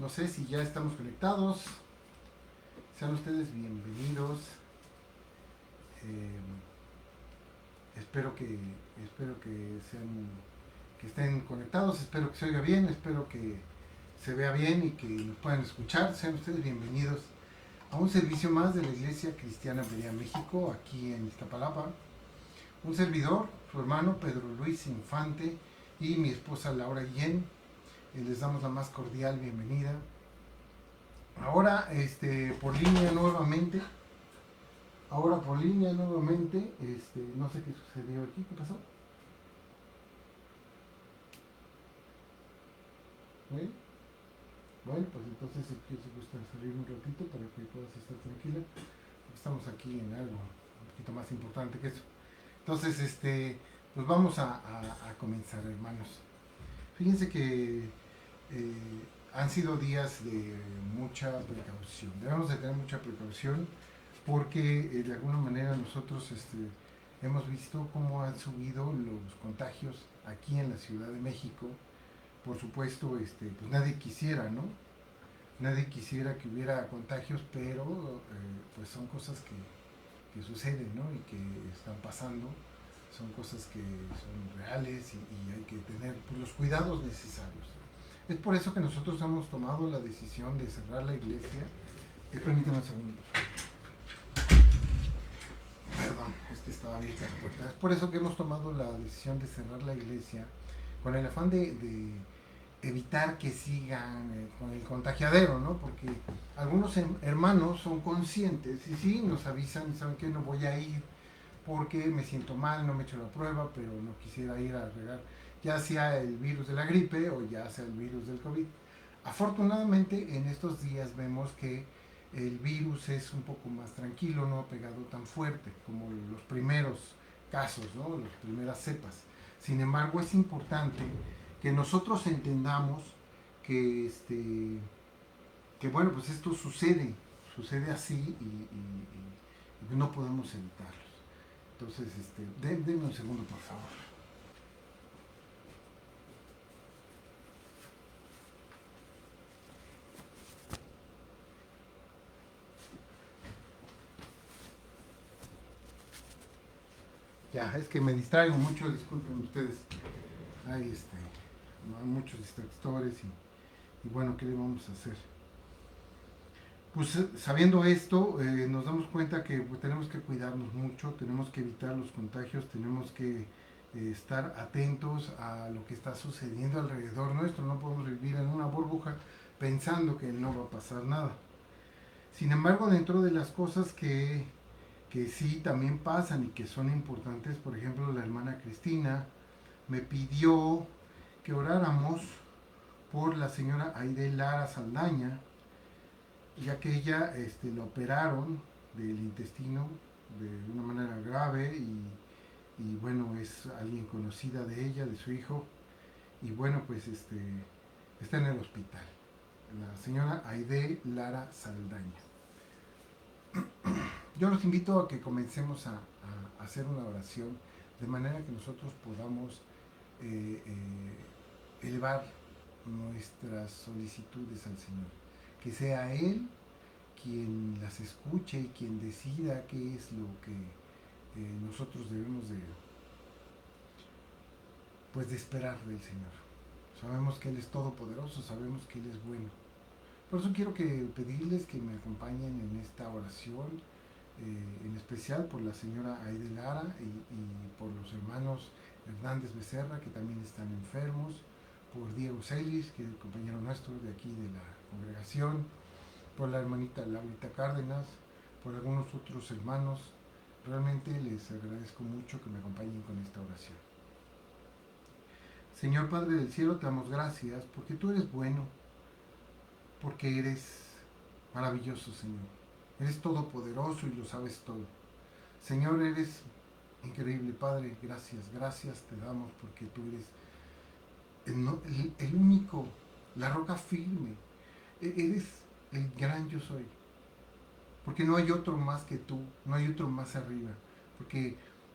No sé si ya estamos conectados. Sean ustedes bienvenidos. Eh, espero que que estén conectados. Espero que se oiga bien. Espero que se vea bien y que nos puedan escuchar. Sean ustedes bienvenidos a un servicio más de la Iglesia Cristiana Berea México, aquí en Iztapalapa. Un servidor, su hermano Pedro Luis Infante y mi esposa Laura Guillén. Les damos la más cordial bienvenida. Ahora, por línea nuevamente. No sé qué sucedió aquí, ¿qué pasó? ¿Eh? Bueno, pues entonces si gusta salir un ratito para que puedas estar tranquila. Estamos aquí en algo un poquito más importante que eso. Entonces, pues vamos a comenzar, hermanos. Fíjense que han sido días de mucha precaución. Debemos de tener mucha precaución porque de alguna manera nosotros hemos visto cómo han subido los contagios aquí en la Ciudad de México. Por supuesto, pues nadie quisiera, ¿no? Nadie quisiera que hubiera contagios, pero pues son cosas que suceden, ¿no? Y que están pasando. Son cosas que son reales y hay que tener pues, los cuidados necesarios. Es por eso que nosotros hemos tomado la decisión de cerrar la iglesia. Permítame un segundo. Perdón, estaba abierta la puerta. Es por eso que hemos tomado la decisión de cerrar la iglesia con el afán de evitar que sigan con el contagiadero, ¿no? Porque algunos hermanos son conscientes y sí nos avisan y saben que no voy a ir porque me siento mal, no me he hecho la prueba, pero no quisiera ir a regar, ya sea el virus de la gripe o ya sea el virus del COVID. Afortunadamente en estos días vemos que el virus es un poco más tranquilo, no ha pegado tan fuerte como los primeros casos, ¿no? Las primeras cepas. Sin embargo, es importante que nosotros entendamos que, que bueno, pues esto sucede así y no podemos evitarlo. Entonces, denme un segundo, por favor. Ya, es que me distraigo mucho, disculpen ustedes. Hay, hay muchos distractores y bueno, ¿qué le vamos a hacer? Pues sabiendo esto, nos damos cuenta que pues, tenemos que cuidarnos mucho, tenemos que evitar los contagios, tenemos que estar atentos a lo que está sucediendo alrededor nuestro. No podemos vivir en una burbuja pensando que no va a pasar nada. Sin embargo, dentro de las cosas que sí también pasan y que son importantes, por ejemplo, la hermana Cristina me pidió que oráramos por la señora Aide Lara Saldaña, ya que ella la operaron del intestino de una manera grave y bueno, es alguien conocida de ella, de su hijo, y bueno, pues está en el hospital. La señora Aide Lara Saldaña. Yo los invito a que comencemos a hacer una oración de manera que nosotros podamos elevar nuestras solicitudes al Señor. Que sea Él quien las escuche y quien decida qué es lo que nosotros debemos de esperar del Señor. Sabemos que Él es todopoderoso, sabemos que Él es bueno. Por eso quiero pedirles que me acompañen en esta oración, en especial por la señora Aide Lara y por los hermanos Hernández Becerra, que también están enfermos, por Diego Celis, que es el compañero nuestro de aquí de la congregación, por la hermanita Laurita Cárdenas, por algunos otros hermanos. Realmente les agradezco mucho que me acompañen con esta oración. Señor Padre del Cielo, te damos gracias porque tú eres bueno, porque eres maravilloso, Señor. Eres todopoderoso y lo sabes todo. Señor, eres increíble, Padre. Gracias te damos porque tú eres el único, la roca firme. Eres el gran yo soy. Porque no hay otro más que tú, no hay otro más arriba. Porque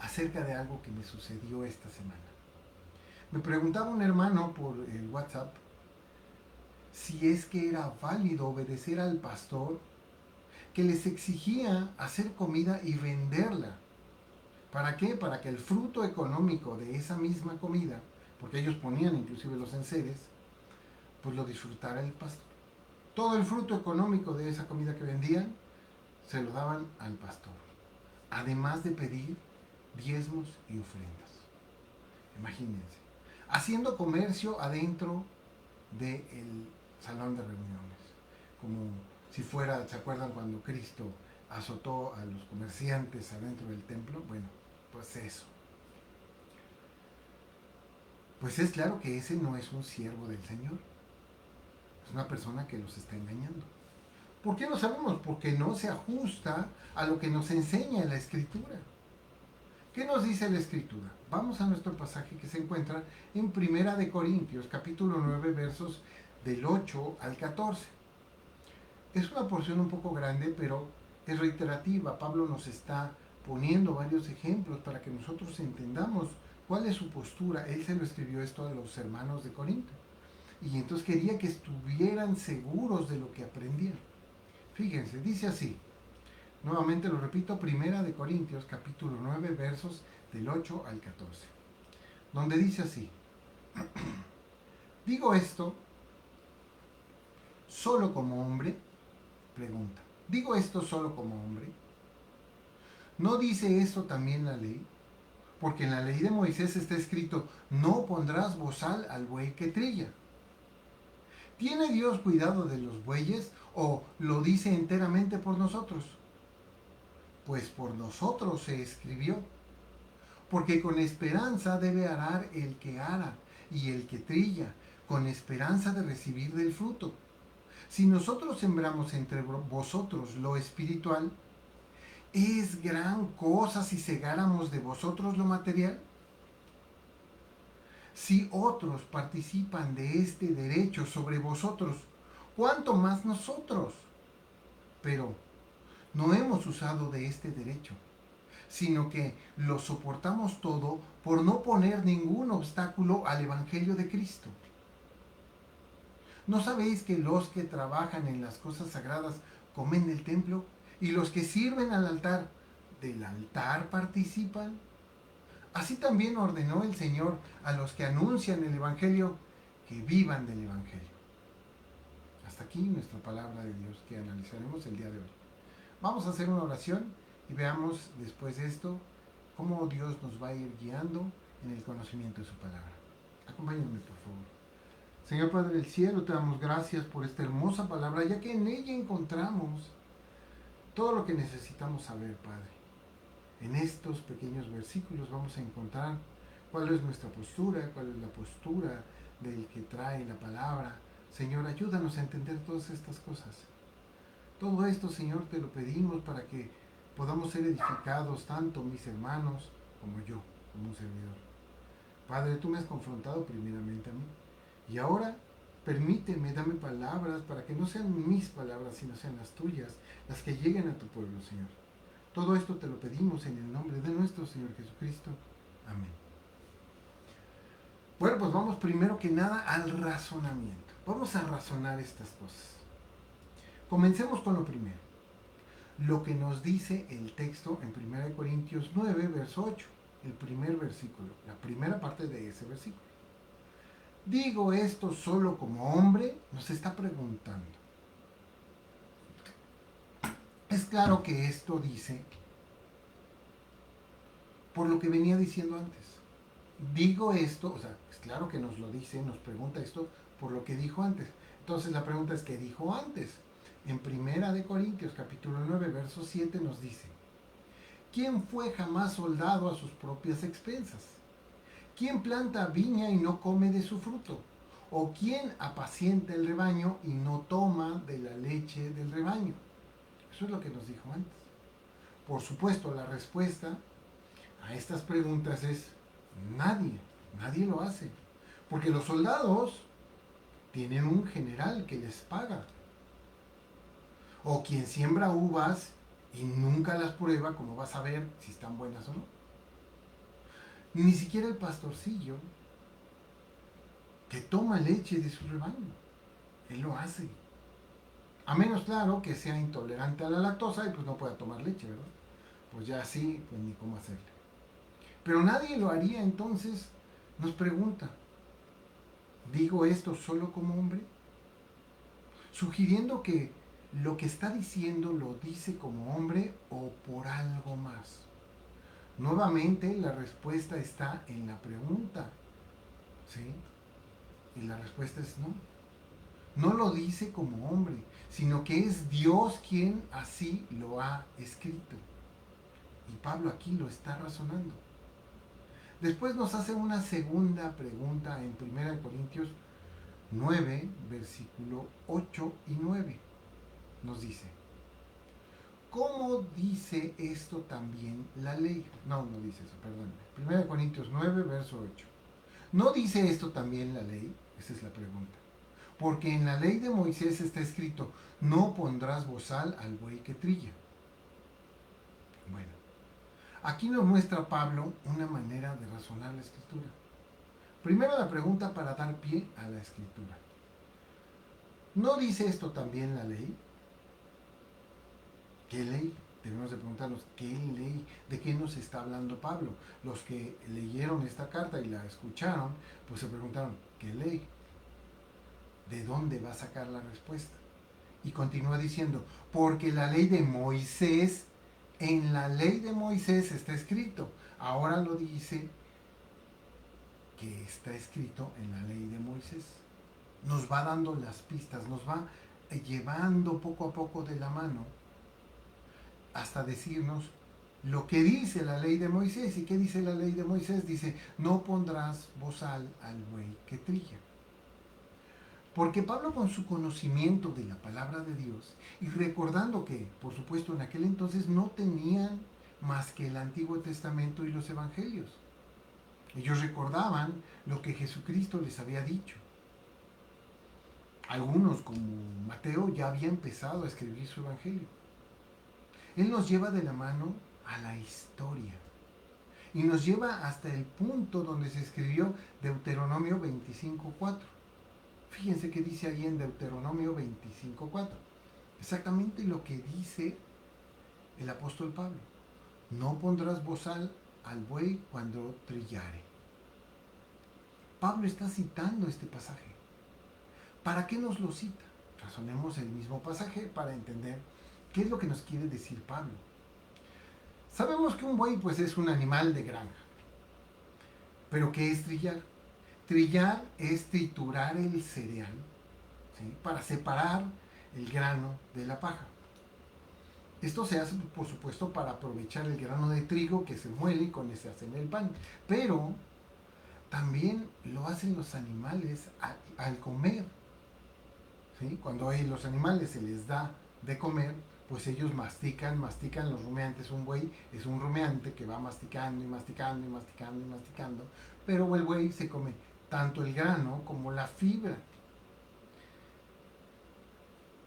acerca de algo que me sucedió esta semana. Me preguntaba un hermano por el WhatsApp si es que era válido obedecer al pastor que les exigía hacer comida y venderla. ¿Para qué? Para que el fruto económico de esa misma comida, porque ellos ponían inclusive los enseres, pues lo disfrutara el pastor. Todo el fruto económico de esa comida que vendían se lo daban al pastor, además de pedir diezmos y ofrendas. Imagínense, haciendo comercio adentro del salón de reuniones, como si fuera, ¿se acuerdan cuando Cristo azotó a los comerciantes adentro del templo? Bueno, pues eso. Pues es claro que ese no es un siervo del Señor, es una persona que los está engañando. ¿Por qué lo sabemos? Porque no se ajusta a lo que nos enseña la Escritura. ¿Qué nos dice la Escritura? Vamos a nuestro pasaje que se encuentra en Primera de Corintios, capítulo 9, versos del 8 al 14. Es una porción un poco grande, pero es reiterativa. Pablo nos está poniendo varios ejemplos para que nosotros entendamos cuál es su postura. Él se lo escribió esto a los hermanos de Corinto. Y entonces quería que estuvieran seguros de lo que aprendían. Fíjense, dice así. Nuevamente lo repito, Primera de Corintios, capítulo 9, versos del 8 al 14. Donde dice así. Digo esto solo como hombre. Pregunta. ¿Digo esto solo como hombre? ¿No dice esto también la ley? Porque en la ley de Moisés está escrito, no pondrás bozal al buey que trilla. ¿Tiene Dios cuidado de los bueyes o lo dice enteramente por nosotros? Pues por nosotros se escribió. Porque con esperanza debe arar el que ara y el que trilla, con esperanza de recibir del fruto. Si nosotros sembramos entre vosotros lo espiritual, ¿es gran cosa si segáramos de vosotros lo material? Si otros participan de este derecho sobre vosotros, ¿cuánto más nosotros? Pero no hemos usado de este derecho, sino que lo soportamos todo por no poner ningún obstáculo al Evangelio de Cristo. ¿No sabéis que los que trabajan en las cosas sagradas comen del templo y los que sirven al altar del altar participan? Así también ordenó el Señor a los que anuncian el Evangelio que vivan del Evangelio. Hasta aquí nuestra palabra de Dios que analizaremos el día de hoy. Vamos a hacer una oración y veamos después de esto cómo Dios nos va a ir guiando en el conocimiento de su palabra. Acompáñenme, por favor. Señor Padre del Cielo, te damos gracias por esta hermosa palabra, ya que en ella encontramos todo lo que necesitamos saber, Padre. En estos pequeños versículos vamos a encontrar cuál es nuestra postura, cuál es la postura del que trae la palabra. Señor, ayúdanos a entender todas estas cosas. Todo esto, Señor, te lo pedimos para que podamos ser edificados, tanto mis hermanos como yo, como un servidor. Padre, tú me has confrontado primeramente a mí. Y ahora, permíteme, dame palabras para que no sean mis palabras, sino sean las tuyas, las que lleguen a tu pueblo, Señor. Todo esto te lo pedimos en el nombre de nuestro Señor Jesucristo. Amén. Bueno, pues vamos primero que nada al razonamiento. Vamos a razonar estas cosas. Comencemos con lo primero. Lo que nos dice el texto en 1 Corintios 9, verso 8. El primer versículo, la primera parte de ese versículo. ¿Digo esto solo como hombre? Nos está preguntando. Es claro que esto dice por lo que venía diciendo antes. Digo esto, o sea, es claro que nos lo dice, nos pregunta esto por lo que dijo antes. Entonces la pregunta es, ¿qué dijo antes? En 1 Corintios capítulo 9, verso 7 nos dice, ¿quién fue jamás soldado a sus propias expensas? ¿Quién planta viña y no come de su fruto? ¿O quién apacienta el rebaño y no toma de la leche del rebaño? Eso es lo que nos dijo antes. Por supuesto, la respuesta a estas preguntas es nadie lo hace. Porque los soldados tienen un general que les paga. O quien siembra uvas y nunca las prueba, ¿cómo va a saber si están buenas o no? ni siquiera el pastorcillo que toma leche de su rebaño. Él lo hace. A menos, claro, que sea intolerante a la lactosa y pues no pueda tomar leche, ¿verdad? Pues ya así, pues ni cómo hacerle. Pero nadie lo haría, entonces nos pregunta, ¿digo esto solo como hombre? Sugiriendo que lo que está diciendo lo dice como hombre o por algo más. Nuevamente la respuesta está en la pregunta, ¿sí? Y la respuesta es no. No lo dice como hombre, sino que es Dios quien así lo ha escrito. Y Pablo aquí lo está razonando. Después nos hace una segunda pregunta en 1 Corintios 9, versículo 8 y 9. Nos dice, ¿cómo dice esto también la ley? No dice eso, perdón. 1 Corintios 9, verso 8. ¿No dice esto también la ley? Esa es la pregunta. Porque en la ley de Moisés está escrito, no pondrás bozal al buey que trilla. Bueno, aquí nos muestra Pablo una manera de razonar la escritura. Primero la pregunta para dar pie a la escritura. ¿No dice esto también la ley? ¿Qué ley? Debemos de preguntarnos, ¿qué ley? ¿De qué nos está hablando Pablo? Los que leyeron esta carta y la escucharon, pues se preguntaron, ¿qué ley? ¿De dónde va a sacar la respuesta? Y continúa diciendo, porque la ley de Moisés, en la ley de Moisés está escrito. Ahora lo dice que está escrito en la ley de Moisés. Nos va dando las pistas, nos va llevando poco a poco de la mano hasta decirnos lo que dice la ley de Moisés. ¿Y qué dice la ley de Moisés? Dice, no pondrás bozal al buey que trilla. Porque Pablo, con su conocimiento de la palabra de Dios y recordando que, por supuesto, en aquel entonces no tenían más que el Antiguo Testamento y los Evangelios. Ellos recordaban lo que Jesucristo les había dicho. Algunos, como Mateo, ya había empezado a escribir su Evangelio. Él nos lleva de la mano a la historia y nos lleva hasta el punto donde se escribió Deuteronomio 25:4. Fíjense que dice ahí en Deuteronomio 25:4. Exactamente lo que dice el apóstol Pablo. No pondrás bozal al buey cuando trillare. Pablo está citando este pasaje. ¿Para qué nos lo cita? Razonemos el mismo pasaje para entender qué es lo que nos quiere decir Pablo. Sabemos que un buey pues es un animal de granja. ¿Pero qué es trillar? Trillar es triturar el cereal, ¿sí?, para separar el grano de la paja. Esto se hace, por supuesto, para aprovechar el grano de trigo que se muele y con ese hacen el pan. Pero también lo hacen los animales al comer, ¿sí? Cuando a los animales se les da de comer, pues ellos mastican los rumiantes. Un buey es un rumiante que va masticando y masticando y masticando y masticando, pero el buey se come tanto el grano como la fibra.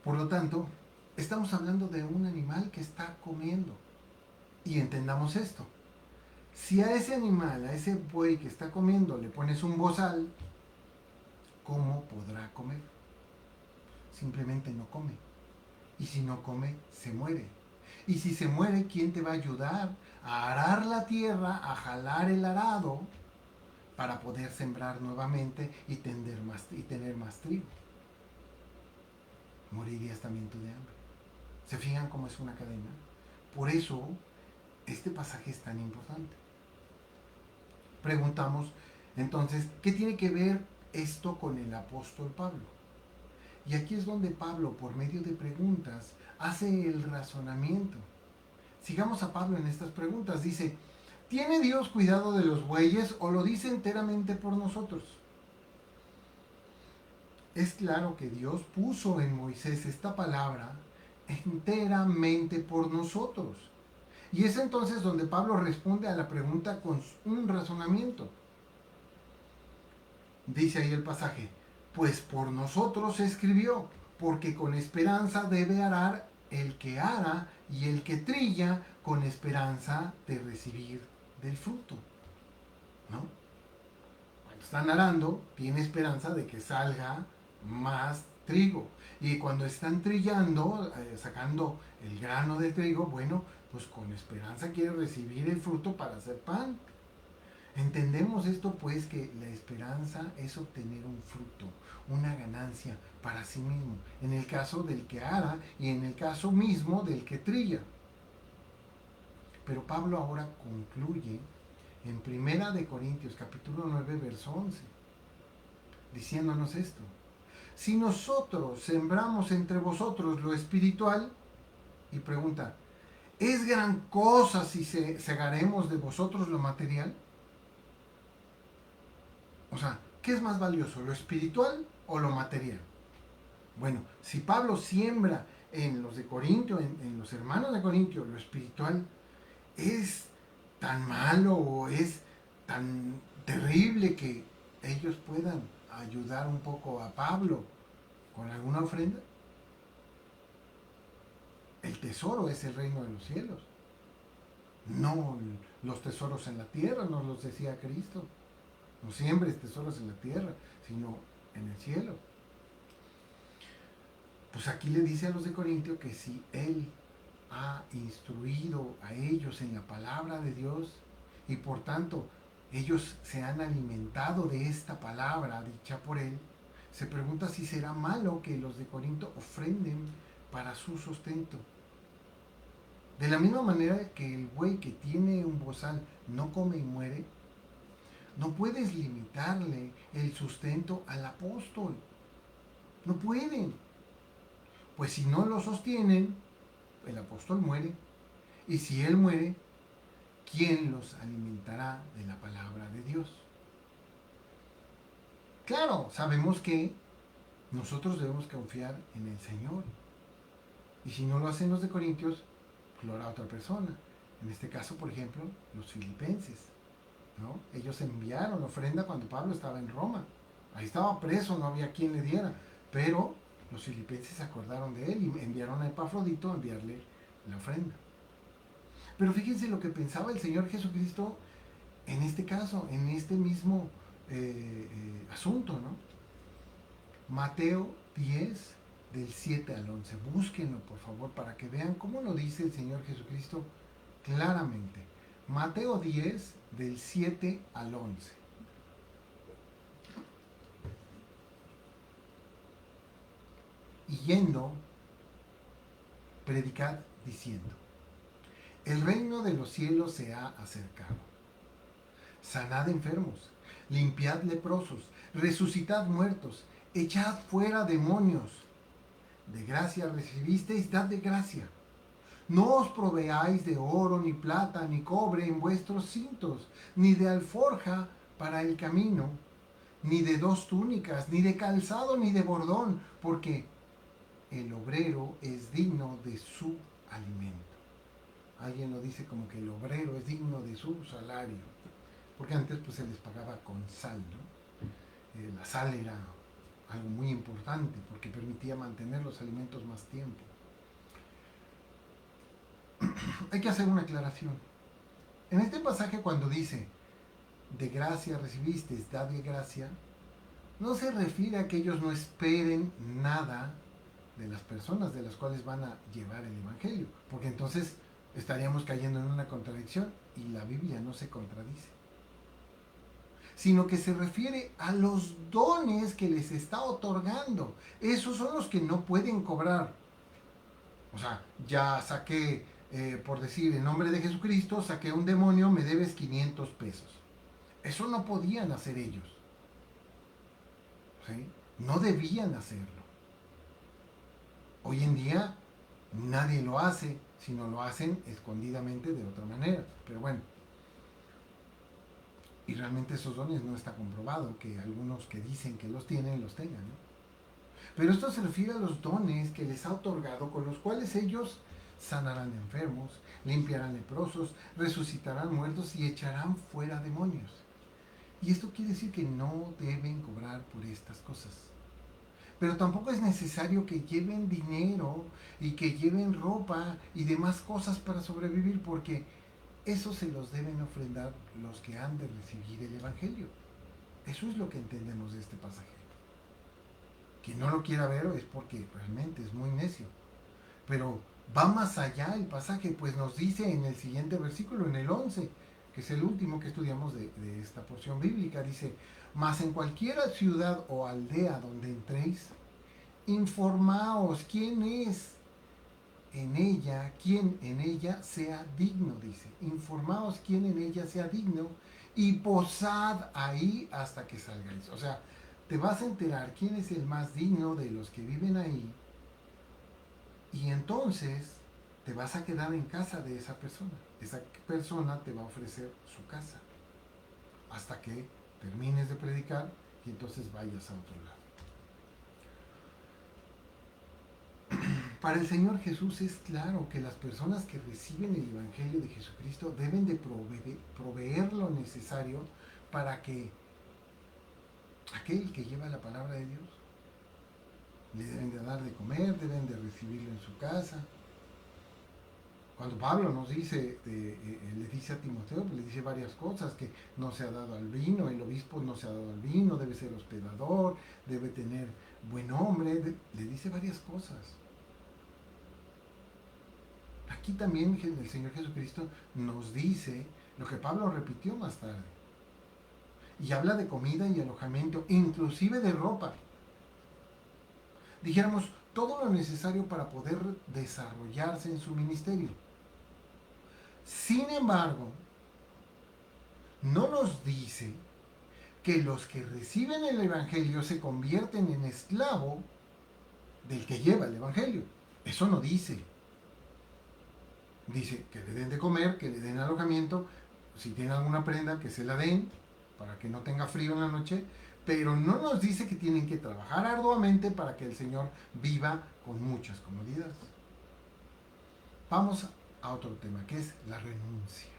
Por lo tanto, estamos hablando de un animal que está comiendo. Y entendamos esto. Si a ese animal, a ese buey que está comiendo, le pones un bozal, ¿cómo podrá comer? Simplemente no come. Y si no come, se muere. Y si se muere, ¿quién te va a ayudar a arar la tierra, a jalar el arado para poder sembrar nuevamente y tener más trigo? Morirías también tú de hambre. ¿Se fijan cómo es una cadena? Por eso este pasaje es tan importante. Preguntamos entonces, ¿qué tiene que ver esto con el apóstol Pablo? Y aquí es donde Pablo, por medio de preguntas, hace el razonamiento. Sigamos a Pablo en estas preguntas. Dice, ¿tiene Dios cuidado de los bueyes o lo dice enteramente por nosotros? Es claro que Dios puso en Moisés esta palabra enteramente por nosotros. Y es entonces donde Pablo responde a la pregunta con un razonamiento. Dice ahí el pasaje, pues por nosotros se escribió, porque con esperanza debe arar el que ara y el que trilla con esperanza de recibir del fruto. ¿no? Cuando están arando, tiene esperanza de que salga más trigo. Y cuando están trillando, sacando el grano de trigo, bueno, pues con esperanza quiere recibir el fruto para hacer pan. Entendemos esto pues que la esperanza es obtener un fruto, una ganancia para sí mismo, en el caso del que ara y en el caso mismo del que trilla. Pero Pablo ahora concluye en Primera de Corintios capítulo 9 verso 11, diciéndonos esto: si nosotros sembramos entre vosotros lo espiritual, y pregunta, ¿es gran cosa si segaremos de vosotros lo material? O sea, ¿qué es más valioso, lo espiritual o lo material? Bueno, si Pablo siembra en los de Corintio, en los hermanos de Corintio, lo espiritual, ¿es tan malo o es tan terrible que ellos puedan ayudar un poco a Pablo con alguna ofrenda? El tesoro es el reino de los cielos, no los tesoros en la tierra, nos los decía Cristo. No siembres tesoros en la tierra, sino en el cielo. Pues aquí le dice a los de Corintio que si él ha instruido a ellos en la palabra de Dios y por tanto ellos se han alimentado de esta palabra dicha por él, se pregunta si será malo que los de Corinto ofrenden para su sustento. De la misma manera que el buey que tiene un bozal no come y muere, no puedes limitarle el sustento al apóstol. No pueden. Pues si no lo sostienen, el apóstol muere. Y si él muere, ¿quién los alimentará de la palabra de Dios? Claro, sabemos que nosotros debemos confiar en el Señor. Y si no lo hacen los de Corintios, pues lo hará otra persona. En este caso, por ejemplo, los filipenses, ¿no? Ellos enviaron ofrenda cuando Pablo estaba en Roma. Ahí estaba preso, no había quien le diera. Pero los filipenses se acordaron de él y enviaron a Epafrodito a enviarle la ofrenda. Pero fíjense lo que pensaba el Señor Jesucristo en este caso, en este mismo asunto, ¿no? Mateo 10, del 7 al 11. Búsquenlo, por favor, para que vean cómo lo dice el Señor Jesucristo claramente. Mateo 10, del 7 al 11. Y yendo, predicad diciendo: el reino de los cielos se ha acercado. Sanad enfermos, limpiad leprosos, resucitad muertos, echad fuera demonios. De gracia recibisteis, dad de gracia. No os proveáis de oro, ni plata, ni cobre en vuestros cintos, ni de alforja para el camino, ni de dos túnicas, ni de calzado, ni de bordón, porque el obrero es digno de su alimento. Alguien lo dice como que el obrero es digno de su salario, porque antes pues se les pagaba con sal, ¿no? La sal era algo muy importante porque permitía mantener los alimentos más tiempo. Hay que hacer una aclaración. En este pasaje cuando dice de gracia recibiste, dad de gracia, no se refiere a que ellos no esperen nada de las personas de las cuales van a llevar el evangelio, porque entonces estaríamos cayendo en una contradicción y la Biblia no se contradice, sino que se refiere a los dones que les está otorgando. Esos son los que no pueden cobrar. O sea, ya saqué, por decir, en nombre de Jesucristo, saqué un demonio, me debes 500 pesos. Eso no podían hacer ellos. ¿Sí? No debían hacerlo. Hoy en día nadie lo hace, sino lo hacen escondidamente de otra manera. Pero bueno, y realmente esos dones no está comprobado que algunos que dicen que los tienen, los tengan, ¿no? Pero esto se refiere a los dones que les ha otorgado, con los cuales ellos sanarán enfermos, limpiarán leprosos, resucitarán muertos y echarán fuera demonios. Y esto quiere decir que no deben cobrar por estas cosas. Pero tampoco es necesario que lleven dinero y que lleven ropa y demás cosas para sobrevivir, porque eso se los deben ofrendar los que han de recibir el Evangelio. Eso es lo que entendemos de este pasaje. Quien no lo quiera ver es porque realmente es muy necio. Pero va más allá el pasaje, pues nos dice en el siguiente versículo, en el 11, que es el último que estudiamos de esta porción bíblica, dice: mas en cualquiera ciudad o aldea donde entréis, informaos quién es en ella, quien en ella sea digno, dice. Informaos quién en ella sea digno y posad ahí hasta que salgáis. O sea, te vas a enterar quién es el más digno de los que viven ahí, y entonces te vas a quedar en casa de esa persona. Esa persona te va a ofrecer su casa hasta que termines de predicar y entonces vayas a otro lado. Para el Señor Jesús es claro que las personas que reciben el Evangelio de Jesucristo deben de proveer lo necesario para que aquel que lleva la palabra de Dios le deben de dar de comer, deben de recibirlo en su casa. Cuando Pablo nos dice, le dice a Timoteo, le dice varias cosas, que no se ha dado al vino, el obispo no se ha dado al vino, debe ser hospedador, debe tener buen nombre, le dice varias cosas. Aquí también el Señor Jesucristo nos dice lo que Pablo repitió más tarde. Y habla de comida y alojamiento, inclusive de ropa. Dijéramos, todo lo necesario para poder desarrollarse en su ministerio. Sin embargo, no nos dice que los que reciben el Evangelio se convierten en esclavo del que lleva el Evangelio. Eso no dice. Dice que le den de comer, que le den alojamiento, si tienen alguna prenda, que se la den, para que no tenga frío en la noche, pero no nos dice que tienen que trabajar arduamente para que el Señor viva con muchas comodidades. Vamos a otro tema, que es la renuncia.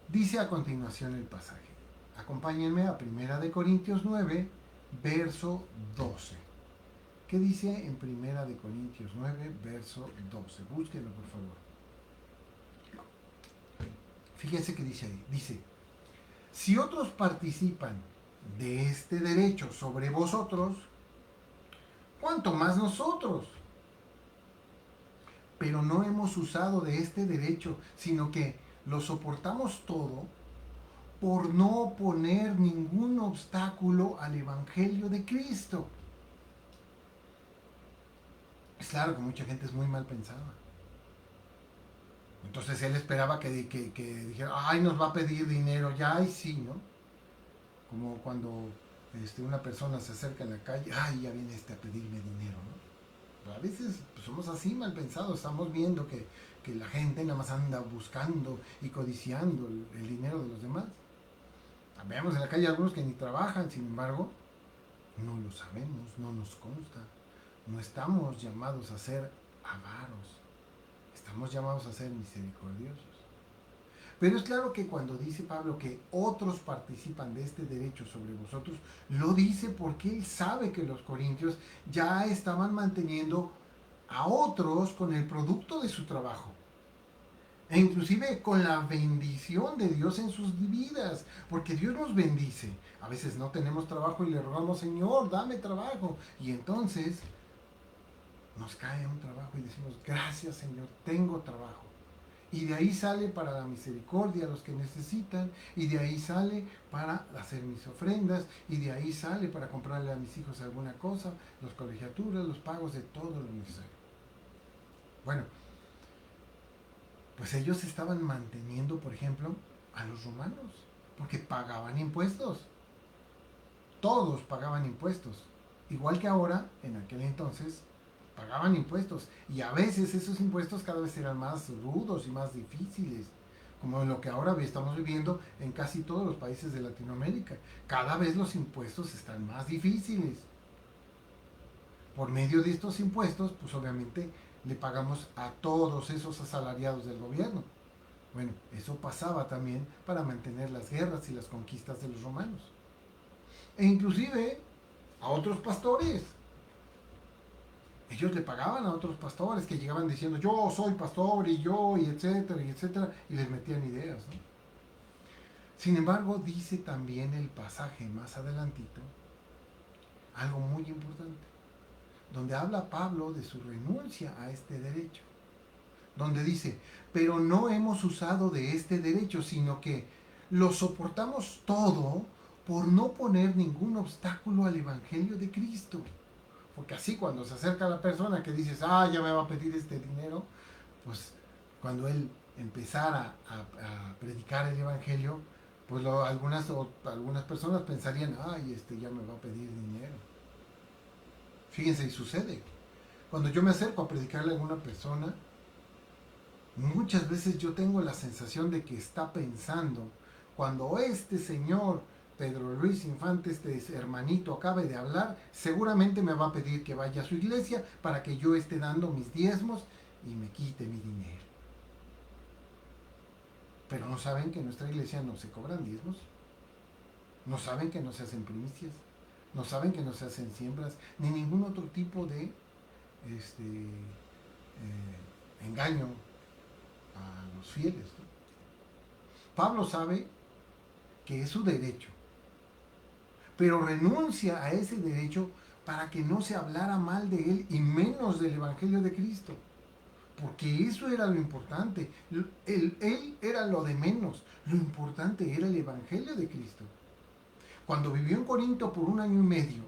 Dice a continuación el pasaje. Acompáñenme a 1 Corintios 9, verso 12. ¿Qué dice en 1 Corintios 9, verso 12? Búsquenlo, por favor. Fíjense que dice ahí. Dice: si otros participan de este derecho sobre vosotros, ¿cuánto más nosotros? Pero no hemos usado de este derecho, sino que lo soportamos todo por no poner ningún obstáculo al Evangelio de Cristo. Es claro que mucha gente es muy mal pensada. Entonces él esperaba que dijera, ay, nos va a pedir dinero, ya, y sí, ¿no? Como cuando una persona se acerca en la calle, ay, ya viene a pedirme dinero, ¿no? Pero a veces pues, somos así mal pensados, estamos viendo que la gente nada más anda buscando y codiciando el dinero de los demás. Vemos en la calle algunos que ni trabajan, sin embargo, no lo sabemos, no nos consta. No estamos llamados a ser avaros, estamos llamados a ser misericordiosos. Pero es claro que cuando dice Pablo que otros participan de este derecho sobre vosotros, lo dice porque él sabe que los corintios ya estaban manteniendo a otros con el producto de su trabajo. E inclusive con la bendición de Dios en sus vidas, porque Dios nos bendice. A veces no tenemos trabajo y le rogamos, Señor, dame trabajo. Y entonces nos cae un trabajo y decimos, gracias Señor, tengo trabajo. Y de ahí sale para la misericordia a los que necesitan, y de ahí sale para hacer mis ofrendas, y de ahí sale para comprarle a mis hijos alguna cosa, los colegiaturas, los pagos de todo lo necesario. Bueno, pues ellos estaban manteniendo, por ejemplo, a los romanos, porque pagaban impuestos. Todos pagaban impuestos. Igual que ahora, en aquel entonces, pagaban impuestos. Y a veces esos impuestos cada vez eran más rudos y más difíciles, como en lo que ahora estamos viviendo en casi todos los países de Latinoamérica. Cada vez los impuestos están más difíciles. Por medio de estos impuestos, pues obviamente le pagamos a todos esos asalariados del gobierno. Bueno, eso pasaba también para mantener las guerras y las conquistas de los romanos. E inclusive a otros pastores. Ellos le pagaban a otros pastores que llegaban diciendo, yo soy pastor y yo, y etcétera, y les metían ideas, ¿no? Sin embargo, dice también el pasaje más adelantito, algo muy importante, donde habla Pablo de su renuncia a este derecho, donde dice, pero no hemos usado de este derecho, sino que lo soportamos todo por no poner ningún obstáculo al Evangelio de Cristo. Porque así cuando se acerca la persona que dices, ya me va a pedir este dinero, pues cuando él empezara a predicar el Evangelio, pues algunas personas pensarían, ya me va a pedir dinero. Fíjense, y sucede. Cuando yo me acerco a predicarle a alguna persona, muchas veces yo tengo la sensación de que está pensando, cuando este señor Pedro Luis Infante, este hermanito, acabe de hablar, seguramente me va a pedir que vaya a su iglesia para que yo esté dando mis diezmos y me quite mi dinero. Pero no saben que en nuestra iglesia no se cobran diezmos, no saben que no se hacen primicias, no saben que no se hacen siembras, ni ningún otro tipo de engaño a los fieles, ¿no? Pablo sabe que es su derecho, pero renuncia a ese derecho para que no se hablara mal de él y menos del Evangelio de Cristo. Porque eso era lo importante. Él era lo de menos. Lo importante era el Evangelio de Cristo. Cuando vivió en Corinto por 1 año y medio,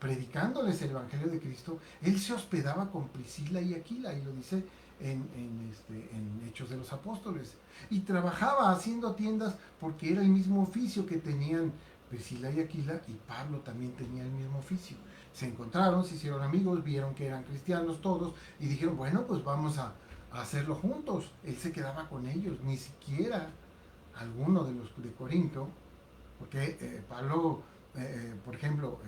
predicándoles el Evangelio de Cristo, él se hospedaba con Priscila y Aquila, y lo dice en Hechos de los Apóstoles. Y trabajaba haciendo tiendas porque era el mismo oficio que tenían Priscila y Aquila, y Pablo también tenía el mismo oficio. Se encontraron, se hicieron amigos, vieron que eran cristianos todos, y dijeron, bueno, pues vamos a hacerlo juntos. Él se quedaba con ellos, ni siquiera alguno de los de Corinto, porque Pablo, por ejemplo,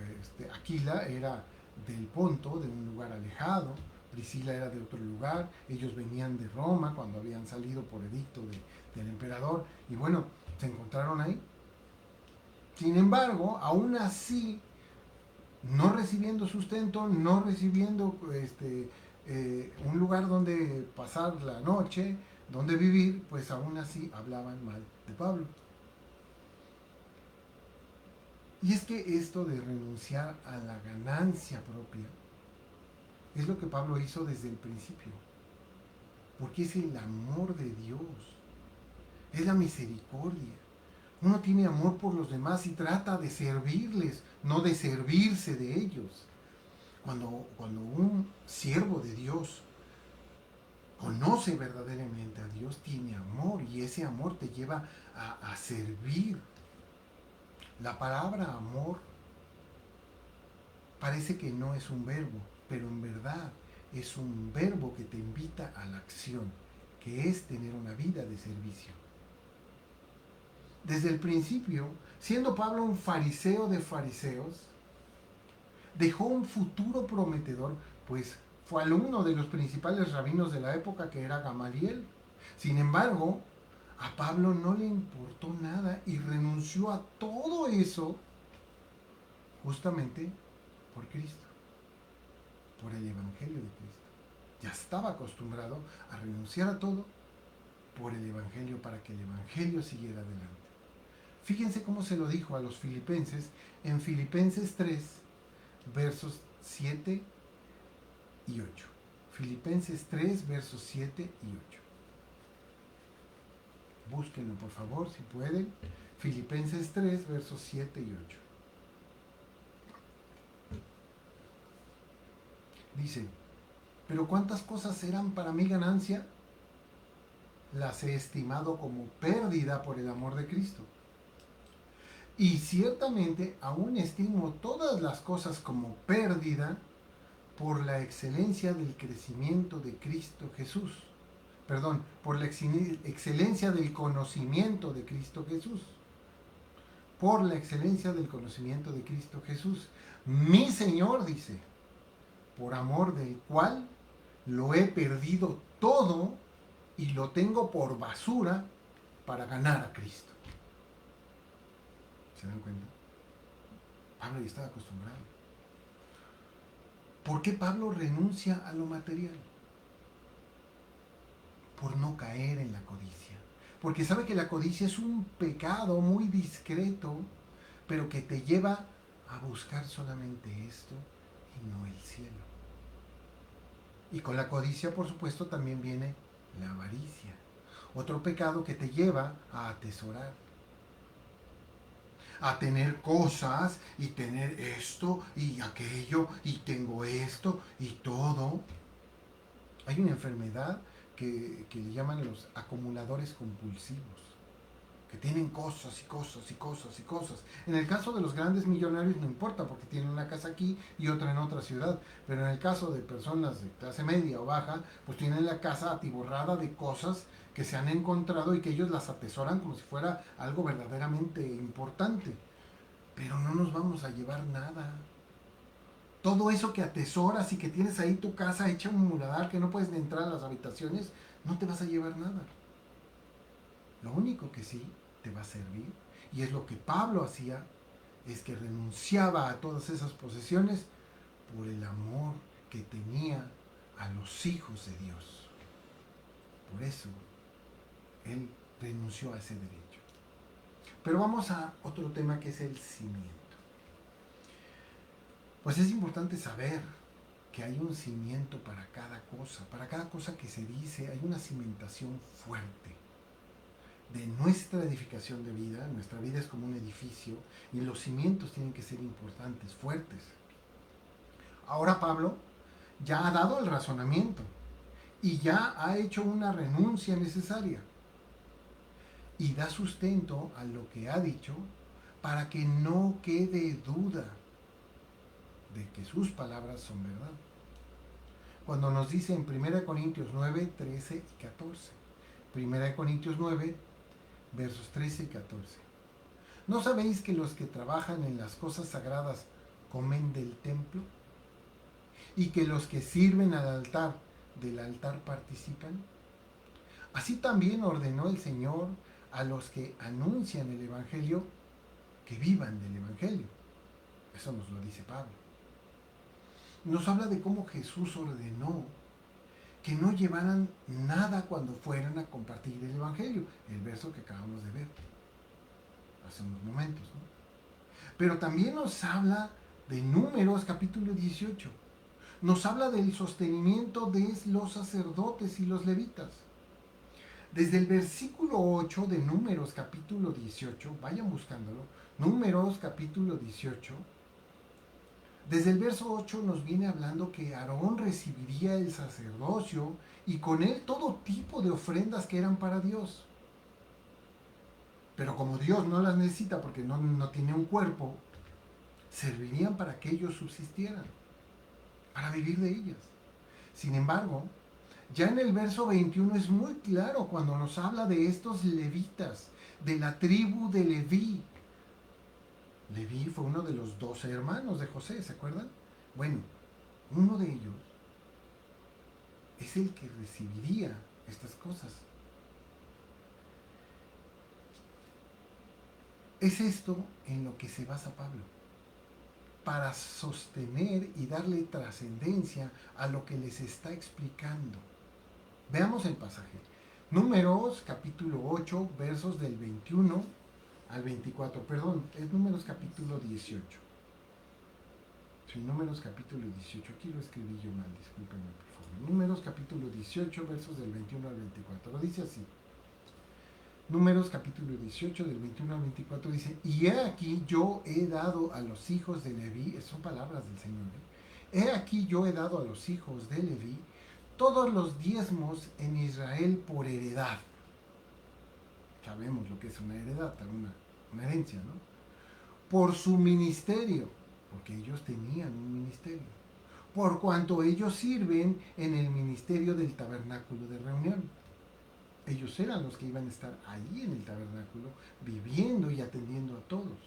Aquila era del Ponto, de un lugar alejado, Priscila era de otro lugar, ellos venían de Roma cuando habían salido por edicto del emperador, y bueno, se encontraron ahí. Sin embargo, aún así, no recibiendo sustento, no recibiendo un lugar donde pasar la noche, donde vivir, pues aún así hablaban mal de Pablo. Y es que esto de renunciar a la ganancia propia es lo que Pablo hizo desde el principio, porque es el amor de Dios, es la misericordia. Uno tiene amor por los demás y trata de servirles, no de servirse de ellos. Cuando un siervo de Dios conoce verdaderamente a Dios, tiene amor, y ese amor te lleva a servir. La palabra amor parece que no es un verbo, pero en verdad es un verbo que te invita a la acción, que es tener una vida de servicio. Desde el principio, siendo Pablo un fariseo de fariseos, dejó un futuro prometedor, pues fue alumno de los principales rabinos de la época, que era Gamaliel. Sin embargo, a Pablo no le importó nada y renunció a todo eso justamente por Cristo, por el Evangelio de Cristo. Ya estaba acostumbrado a renunciar a todo por el Evangelio, para que el Evangelio siguiera adelante. Fíjense cómo se lo dijo a los filipenses en Filipenses 3, versos 7 y 8. Filipenses 3, versos 7 y 8. Búsquenlo, por favor, si pueden. Filipenses 3, versos 7 y 8. Dice, pero ¿cuántas cosas eran para mi ganancia? Las he estimado como pérdida por el amor de Cristo. Y ciertamente aún estimo todas las cosas como pérdida por la excelencia del crecimiento de Cristo Jesús. Perdón, por la excelencia del conocimiento de Cristo Jesús. Por la excelencia del conocimiento de Cristo Jesús. Mi Señor, dice, por amor del cual lo he perdido todo y lo tengo por basura para ganar a Cristo. ¿Se dan cuenta? Pablo ya estaba acostumbrado. ¿Por qué Pablo renuncia a lo material? Por no caer en la codicia. Porque sabe que la codicia es un pecado muy discreto, pero que te lleva a buscar solamente esto y no el cielo. Y con la codicia, por supuesto, también viene la avaricia. Otro pecado que te lleva a atesorar, a tener cosas y tener esto y aquello y tengo esto y todo. Hay una enfermedad que le llaman los acumuladores compulsivos, que tienen cosas y cosas y cosas y cosas. En el caso de los grandes millonarios no importa porque tienen una casa aquí y otra en otra ciudad, pero en el caso de personas de clase media o baja, pues tienen la casa atiborrada de cosas que se han encontrado y que ellos las atesoran como si fuera algo verdaderamente importante. Pero no nos vamos a llevar nada. Todo eso que atesoras y que tienes ahí tu casa hecha un muladar que no puedes ni entrar a las habitaciones, no te vas a llevar nada. Lo único que sí te va a servir, y es lo que Pablo hacía, es que renunciaba a todas esas posesiones por el amor que tenía a los hijos de Dios. Por eso él renunció a ese derecho. Pero vamos a otro tema que es el cimiento. Pues es importante saber que hay un cimiento para cada cosa que se dice, hay una cimentación fuerte de nuestra edificación de vida. Nuestra vida es como un edificio y los cimientos tienen que ser importantes, fuertes. Ahora Pablo ya ha dado el razonamiento y ya ha hecho una renuncia necesaria y da sustento a lo que ha dicho para que no quede duda de que sus palabras son verdad. Cuando nos dice en 1 Corintios 9, 13 y 14. 1 Corintios 9, versos 13 y 14. ¿No sabéis que los que trabajan en las cosas sagradas comen del templo? ¿Y que los que sirven al altar, del altar participan? Así también ordenó el Señor a los que anuncian el Evangelio que vivan del Evangelio. Eso nos lo dice Pablo. Nos habla de cómo Jesús ordenó que no llevaran nada cuando fueran a compartir el Evangelio. El verso que acabamos de ver hace unos momentos, ¿no? Pero también nos habla de Números capítulo 18. Nos habla del sostenimiento de los sacerdotes y los levitas. Desde el versículo 8 de Números capítulo 18, vayan buscándolo, Números capítulo 18, desde el verso 8 nos viene hablando que Aarón recibiría el sacerdocio y con él todo tipo de ofrendas que eran para Dios. Pero como Dios no las necesita porque no tiene un cuerpo, servirían para que ellos subsistieran, para vivir de ellas. Sin embargo, ya en el verso 21 es muy claro cuando nos habla de estos levitas, de la tribu de Leví. Leví fue uno de los 12 hermanos de José, ¿se acuerdan? Bueno, uno de ellos es el que recibiría estas cosas. Es esto en lo que se basa Pablo, para sostener y darle trascendencia a lo que les está explicando. Veamos el pasaje. Números capítulo 8, versos del 21 al 24. Perdón, es Números capítulo 18. Sí, Números capítulo 18. Aquí lo escribí yo mal, discúlpenme por favor. Números capítulo 18, versos del 21 al 24. Lo dice así. Números capítulo 18 del 21 al 24 dice: y he aquí yo he dado a los hijos de Leví, son palabras del Señor, he aquí yo he dado a los hijos de Leví todos los diezmos en Israel por heredad. Sabemos lo que es una heredad, una herencia, ¿no? Por su ministerio, porque ellos tenían un ministerio, por cuanto ellos sirven en el ministerio del tabernáculo de reunión. Ellos eran los que iban a estar allí en el tabernáculo, viviendo y atendiendo a todos.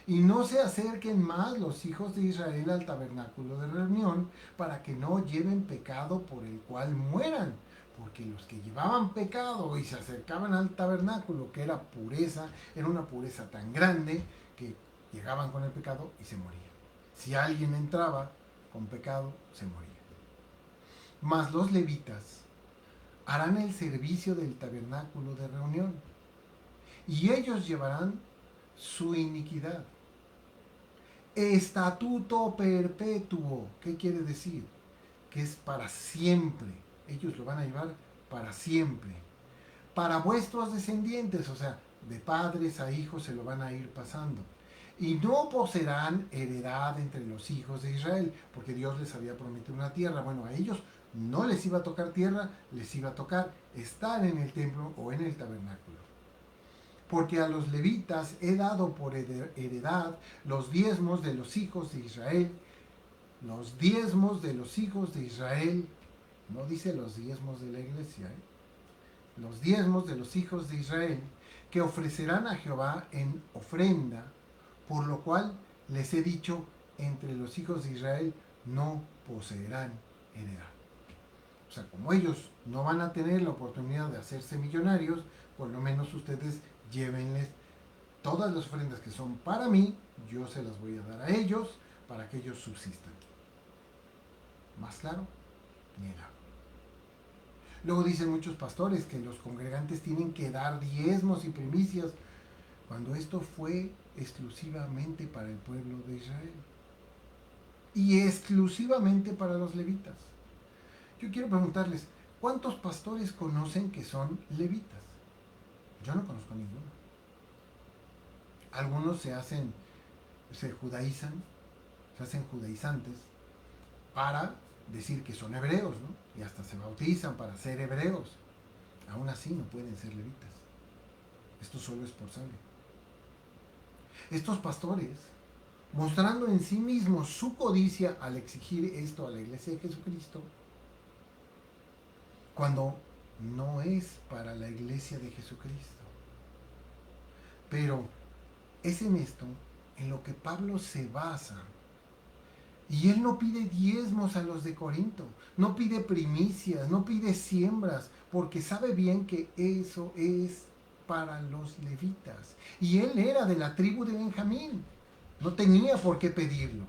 Y no se acerquen más los hijos de Israel al tabernáculo de reunión, para que no lleven pecado por el cual mueran. Porque los que llevaban pecado y se acercaban al tabernáculo, que era pureza, era una pureza tan grande que llegaban con el pecado y se morían. Si alguien entraba con pecado, se moría. Mas los levitas harán el servicio del tabernáculo de reunión, y ellos llevarán su iniquidad. Estatuto perpetuo. ¿Qué quiere decir? Que es para siempre. Ellos lo van a llevar para siempre. Para vuestros descendientes, o sea, de padres a hijos se lo van a ir pasando. Y no poseerán heredad entre los hijos de Israel, porque Dios les había prometido una tierra. Bueno, a ellos no les iba a tocar tierra, les iba a tocar estar en el templo o en el tabernáculo. Porque a los levitas he dado por heredad los diezmos de los hijos de Israel. Los diezmos de los hijos de Israel. No dice los diezmos de la iglesia, los diezmos de los hijos de Israel, que ofrecerán a Jehová en ofrenda, por lo cual les he dicho, entre los hijos de Israel no poseerán heredad. O sea, como ellos no van a tener la oportunidad de hacerse millonarios, por lo menos ustedes llévenles todas las ofrendas que son para mí, yo se las voy a dar a ellos para que ellos subsistan. ¿Más claro? Ni el agua. Luego dicen muchos pastores que los congregantes tienen que dar diezmos y primicias, cuando esto fue exclusivamente para el pueblo de Israel y exclusivamente para los levitas. Yo quiero preguntarles, ¿cuántos pastores conocen que son levitas? Yo no conozco ninguno. Algunos se judaizan, se hacen judaizantes para decir que son hebreos, ¿no? Y hasta se bautizan para ser hebreos. Aún así no pueden ser levitas. Esto solo es por sangre. Estos pastores, mostrando en sí mismos su codicia al exigir esto a la iglesia de Jesucristo, cuando no es para la iglesia de Jesucristo. Pero es en esto en lo que Pablo se basa. Y él no pide diezmos a los de Corinto, no pide primicias, no pide siembras, porque sabe bien que eso es para los levitas. Y él era de la tribu de Benjamín, no tenía por qué pedirlo.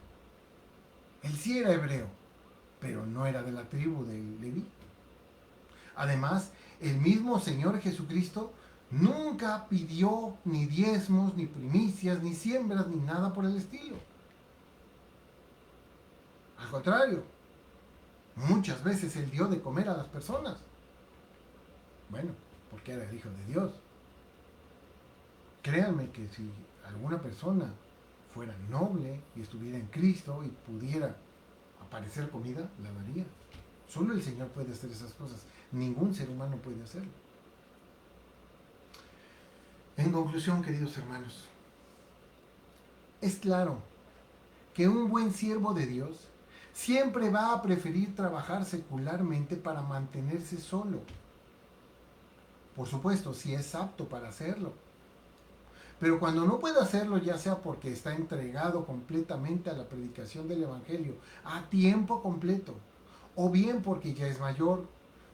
Él sí era hebreo, pero no era de la tribu de Leví. Además, el mismo Señor Jesucristo nunca pidió ni diezmos, ni primicias, ni siembras, ni nada por el estilo. Al contrario, muchas veces él dio de comer a las personas. Bueno, porque era el Hijo de Dios. Créanme que si alguna persona fuera noble y estuviera en Cristo y pudiera aparecer comida, la daría. Solo el Señor puede hacer esas cosas. Ningún ser humano puede hacerlo. En conclusión, queridos hermanos, es claro que un buen siervo de Dios siempre va a preferir trabajar secularmente para mantenerse solo. Por supuesto, si es apto para hacerlo. Pero cuando no puede hacerlo, ya sea porque está entregado completamente a la predicación del Evangelio a tiempo completo, o bien porque ya es mayor,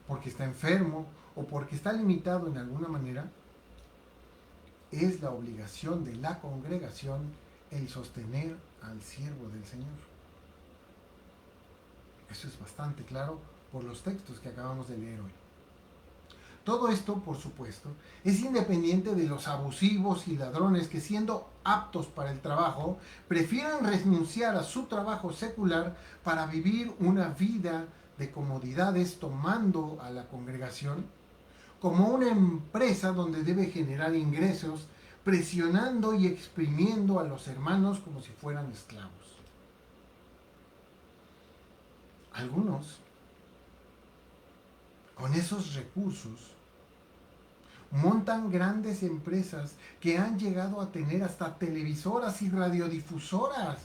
porque está enfermo, o porque está limitado en alguna manera, es la obligación de la congregación el sostener al siervo del Señor. Eso es bastante claro por los textos que acabamos de leer hoy. Todo esto, por supuesto, es independiente de los abusivos y ladrones que, siendo aptos para el trabajo, prefieren renunciar a su trabajo secular para vivir una vida de comodidades, tomando a la congregación como una empresa donde debe generar ingresos, presionando y exprimiendo a los hermanos como si fueran esclavos. Algunos, con esos recursos, montan grandes empresas que han llegado a tener hasta televisoras y radiodifusoras,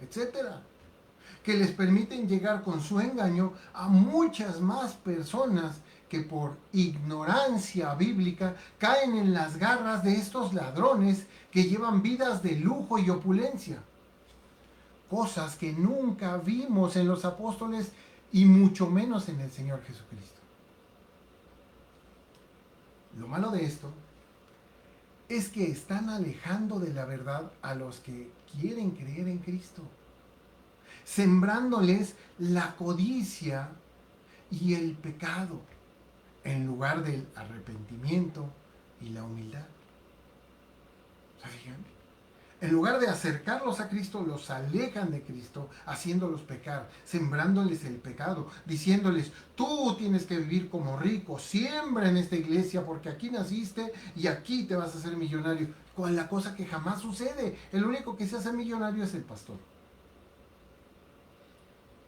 etcétera, que les permiten llegar con su engaño a muchas más personas que por ignorancia bíblica caen en las garras de estos ladrones que llevan vidas de lujo y opulencia. Cosas que nunca vimos en los apóstoles y mucho menos en el Señor Jesucristo. Lo malo de esto es que están alejando de la verdad a los que quieren creer en Cristo. sembrándoles la codicia y el pecado, en lugar del arrepentimiento y la humildad. ¿Se fijan? En lugar de acercarlos a Cristo, los alejan de Cristo, haciéndolos pecar, sembrándoles el pecado, diciéndoles, tú tienes que vivir como rico, siembra en esta iglesia porque aquí naciste y aquí te vas a hacer millonario. Con la cosa que jamás sucede. El único que se hace millonario es el pastor.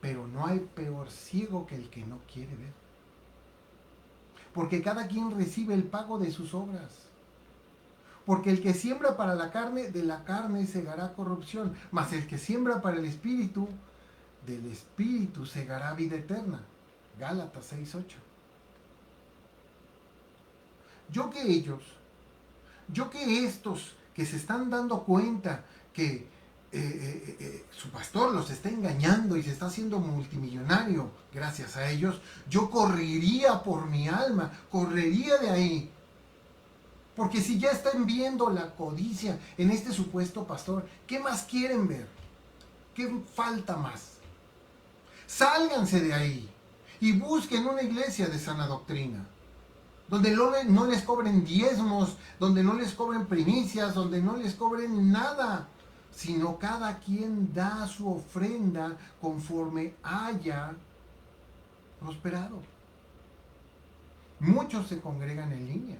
Pero no hay peor ciego que el que no quiere ver. Porque cada quien recibe el pago de sus obras. Porque el que siembra para la carne, de la carne segará corrupción. Mas el que siembra para el espíritu, del espíritu segará vida eterna. Gálatas 6:8. Yo que estos que se están dando cuenta que su pastor los está engañando y se está haciendo multimillonario gracias a ellos, yo correría por mi alma, correría de ahí. Porque si ya están viendo la codicia en este supuesto pastor, ¿qué más quieren ver? ¿Qué falta más? Sálganse de ahí y busquen una iglesia de sana doctrina, donde no les cobren diezmos, donde no les cobren primicias, donde no les cobren nada, sino cada quien da su ofrenda conforme haya prosperado. Muchos se congregan en línea.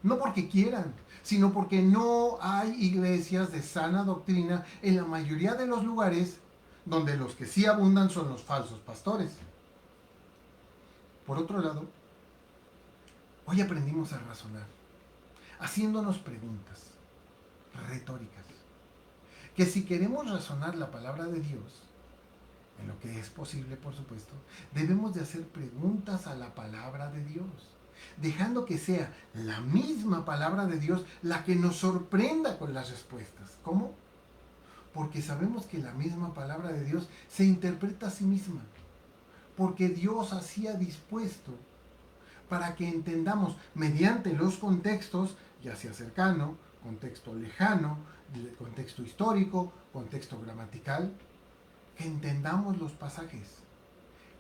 No porque quieran, sino porque no hay iglesias de sana doctrina en la mayoría de los lugares, donde los que sí abundan son los falsos pastores. Por otro lado, hoy aprendimos a razonar, haciéndonos preguntas retóricas, que si queremos razonar la palabra de Dios, en lo que es posible, por supuesto, debemos de hacer preguntas a la palabra de Dios, dejando que sea la misma palabra de Dios la que nos sorprenda con las respuestas. ¿Cómo? Porque sabemos que la misma palabra de Dios se interpreta a sí misma, porque Dios así ha dispuesto para que entendamos mediante los contextos, ya sea cercano, contexto lejano, contexto histórico, contexto gramatical, que entendamos los pasajes,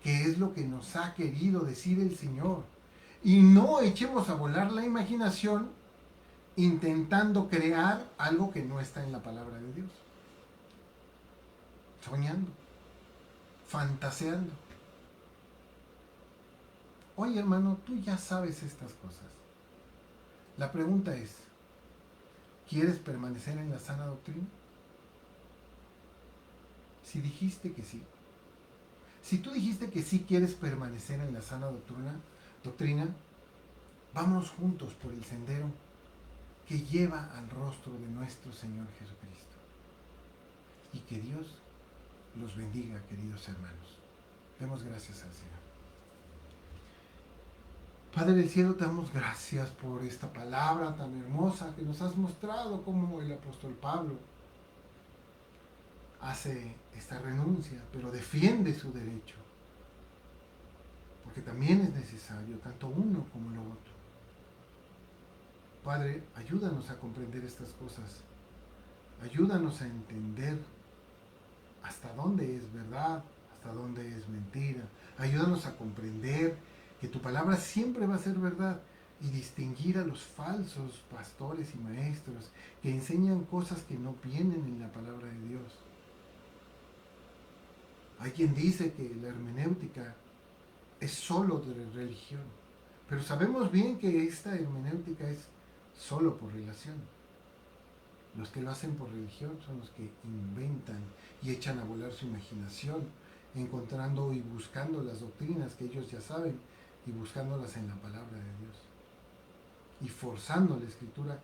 que es lo que nos ha querido decir el Señor. Y no echemos a volar la imaginación intentando crear algo que no está en la palabra de Dios. Soñando, fantaseando. Oye, hermano, tú ya sabes estas cosas. La pregunta es, ¿quieres permanecer en la sana doctrina? Si dijiste que sí, si tú dijiste que sí quieres permanecer en la sana doctrina, vámonos juntos por el sendero que lleva al rostro de nuestro Señor Jesucristo. Y que Dios los bendiga, queridos hermanos. Demos gracias al Señor. Padre del cielo, te damos gracias por esta palabra tan hermosa que nos has mostrado, como el apóstol Pablo hace esta renuncia, pero defiende su derecho, porque también es necesario tanto uno como lo otro. Padre, ayúdanos a comprender estas cosas, ayúdanos a entender hasta dónde es verdad, hasta dónde es mentira, ayúdanos a comprender que tu palabra siempre va a ser verdad y distinguir a los falsos pastores y maestros que enseñan cosas que no vienen en la palabra de Dios. Hay quien dice que la hermenéutica es solo de religión, pero sabemos bien que esta hermenéutica es solo por relación. Los que lo hacen por religión son los que inventan y echan a volar su imaginación, encontrando y buscando las doctrinas que ellos ya saben y buscándolas en la palabra de Dios y forzando la escritura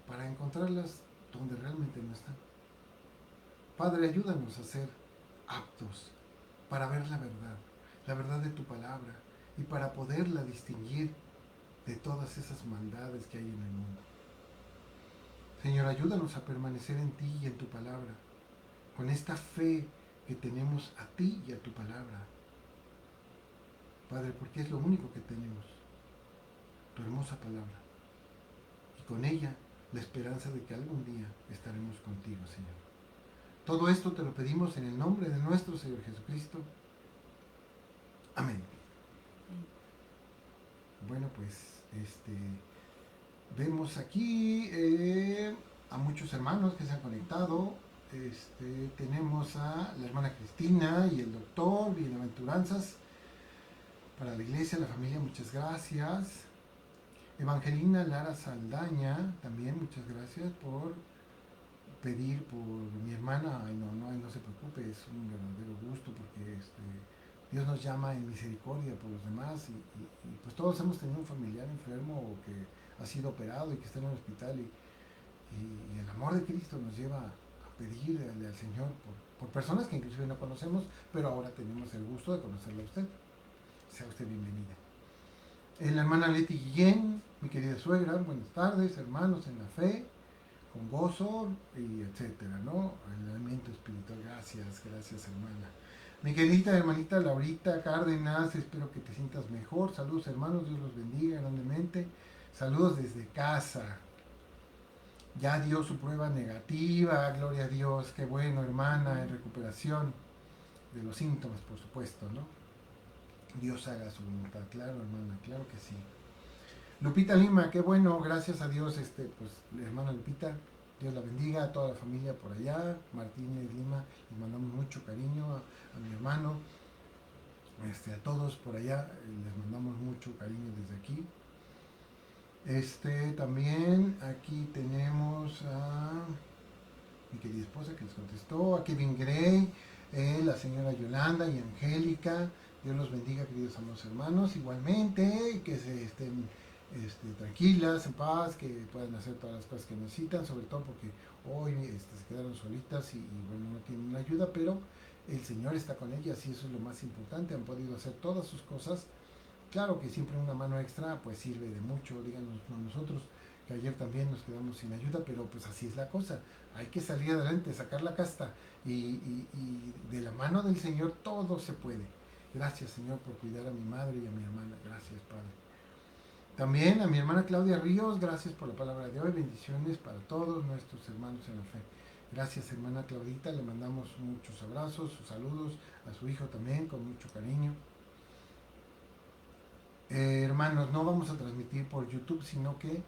para encontrarlas donde realmente no están. Padre, ayúdanos a ser aptos para ver la verdad de tu palabra y para poderla distinguir de todas esas maldades que hay en el mundo. Señor, ayúdanos a permanecer en ti y en tu palabra, con esta fe que tenemos a ti y a tu palabra. Padre, porque es lo único que tenemos, tu hermosa palabra, y con ella la esperanza de que algún día estaremos contigo, Señor. Todo esto te lo pedimos en el nombre de nuestro Señor Jesucristo. Amén. Bueno, pues vemos aquí a muchos hermanos que se han conectado. Tenemos a la hermana Cristina y el doctor, bienaventuranzas para la iglesia, la familia, muchas gracias. Evangelina Lara Saldaña, también muchas gracias por pedir por mi hermana. Ay, no se preocupe, es un verdadero gusto porque Dios nos llama en misericordia por los demás y pues todos hemos tenido un familiar enfermo o que ha sido operado y que está en el hospital y el amor de Cristo nos lleva a pedirle al Señor por personas que inclusive no conocemos, pero ahora tenemos el gusto de conocerla a usted. Sea usted bienvenida. La hermana Leti Guillén, mi querida suegra, buenas tardes, hermanos en la fe, con gozo y etcétera, ¿no? El alimento espiritual, gracias hermana. Mi querida hermanita Laurita Cárdenas, espero que te sientas mejor. Saludos hermanos, Dios los bendiga grandemente. Saludos desde casa. Ya dio su prueba negativa, gloria a Dios, qué bueno hermana, en recuperación de los síntomas, por supuesto, ¿no? Dios haga su voluntad, claro hermana, claro que sí. Lupita Lima, qué bueno, gracias a Dios, pues la hermana Lupita, Dios la bendiga, a toda la familia por allá, Martínez Lima, les mandamos mucho cariño a mi hermano, a todos por allá, les mandamos mucho cariño desde aquí. También aquí tenemos a mi querida esposa que les contestó, a Kevin Gray, la señora Yolanda y Angélica, Dios los bendiga, queridos amados hermanos, igualmente, que se estén tranquilas, en paz, que puedan hacer todas las cosas que necesitan, sobre todo porque hoy se quedaron solitas y bueno, no tienen ayuda, pero el Señor está con ellas y eso es lo más importante, han podido hacer todas sus cosas. Claro que siempre una mano extra pues sirve de mucho, díganos nosotros que ayer también nos quedamos sin ayuda, pero pues así es la cosa, hay que salir adelante, sacar la casta y de la mano del Señor todo se puede. Gracias Señor por cuidar a mi madre y a mi hermana, gracias Padre. También a mi hermana Claudia Ríos, gracias por la palabra de hoy, bendiciones para todos nuestros hermanos en la fe. Gracias hermana Claudita, le mandamos muchos abrazos, sus saludos, a su hijo también con mucho cariño. Hermanos, no vamos a transmitir por YouTube, sino que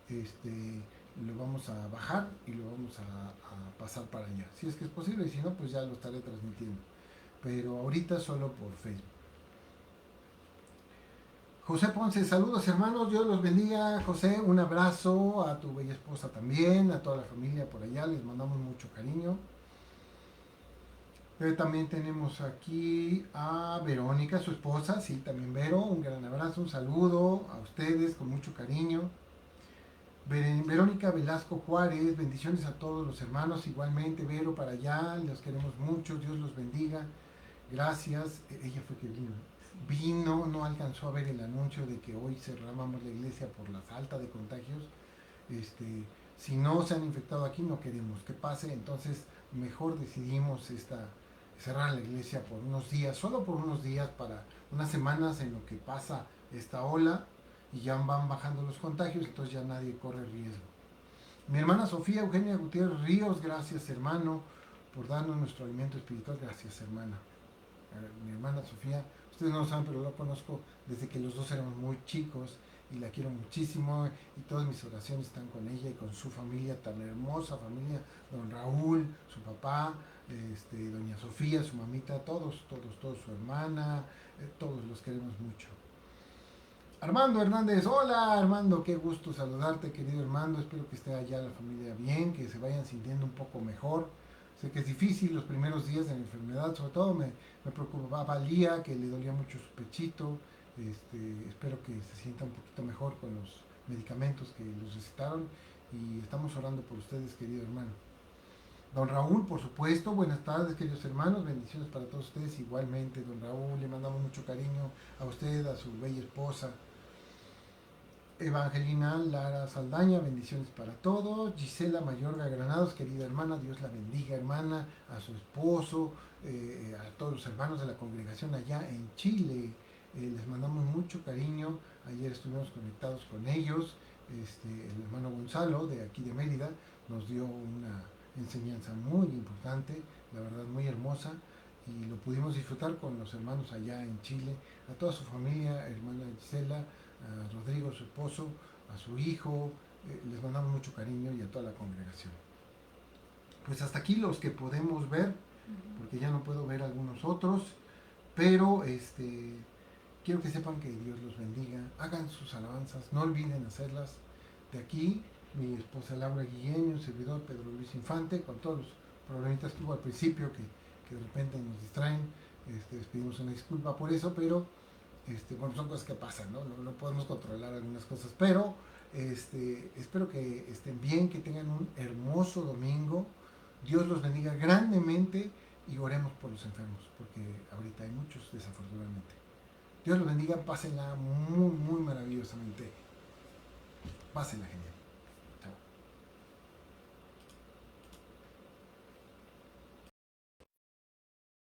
lo vamos a bajar y lo vamos a pasar para allá. Si es que es posible, y si no, pues ya lo estaré transmitiendo. Pero ahorita solo por Facebook. José Ponce, saludos hermanos, Dios los bendiga. José, un abrazo a tu bella esposa también, a toda la familia por allá, les mandamos mucho cariño. También tenemos aquí a Verónica, su esposa, sí, también Vero, un gran abrazo, un saludo a ustedes con mucho cariño. Verónica Velasco Juárez, bendiciones a todos los hermanos, igualmente Vero para allá, los queremos mucho, Dios los bendiga, gracias. Ella fue que vino, no alcanzó a ver el anuncio de que hoy cerrábamos la iglesia por la falta de contagios. Si no se han infectado aquí, no queremos que pase, entonces mejor decidimos cerrar la iglesia por unos días, solo por unos días, para unas semanas en lo que pasa esta ola y ya van bajando los contagios, entonces ya nadie corre riesgo. Mi hermana Sofía Eugenia Gutiérrez Ríos, gracias hermano por darnos nuestro alimento espiritual, gracias hermana. Mi hermana Sofía, ustedes no lo saben, pero la conozco desde que los dos éramos muy chicos y la quiero muchísimo y todas mis oraciones están con ella y con su familia, tan hermosa familia, don Raúl, su papá, doña Sofía, su mamita, todos, su hermana, todos los queremos mucho. Armando Hernández, hola Armando, qué gusto saludarte querido Armando, espero que esté allá la familia bien, que se vayan sintiendo un poco mejor. Sé que es difícil los primeros días de la enfermedad, sobre todo me preocupaba Lía, que le dolía mucho su pechito, espero que se sienta un poquito mejor con los medicamentos que los recetaron y estamos orando por ustedes querido hermano. Don Raúl, por supuesto, buenas tardes queridos hermanos, bendiciones para todos ustedes igualmente. Don Raúl, le mandamos mucho cariño a usted, a su bella esposa. Evangelina Lara Saldaña, bendiciones para todos. Gisela Mayorga Granados, querida hermana, Dios la bendiga hermana, a su esposo, a todos los hermanos de la congregación allá en Chile. Les mandamos mucho cariño, ayer estuvimos conectados con ellos. El hermano Gonzalo de aquí de Mérida nos dio una enseñanza muy importante, la verdad muy hermosa, y lo pudimos disfrutar con los hermanos allá en Chile, a toda su familia, hermana Gisela, a Rodrigo, su esposo, a su hijo, les mandamos mucho cariño y a toda la congregación. Pues hasta aquí los que podemos ver, porque ya no puedo ver algunos otros, pero quiero que sepan que Dios los bendiga, hagan sus alabanzas, no olviden hacerlas. De aquí, mi esposa Laura Guillén, un servidor Pedro Luis Infante, con todos los problemitas que hubo al principio que de repente nos distraen, les pedimos una disculpa por eso, pero bueno, son cosas que pasan, ¿no? No podemos controlar algunas cosas, pero espero que estén bien, que tengan un hermoso domingo. Dios los bendiga grandemente y oremos por los enfermos, porque ahorita hay muchos, desafortunadamente. Dios los bendiga, pásenla muy, muy maravillosamente. Pásenla genial.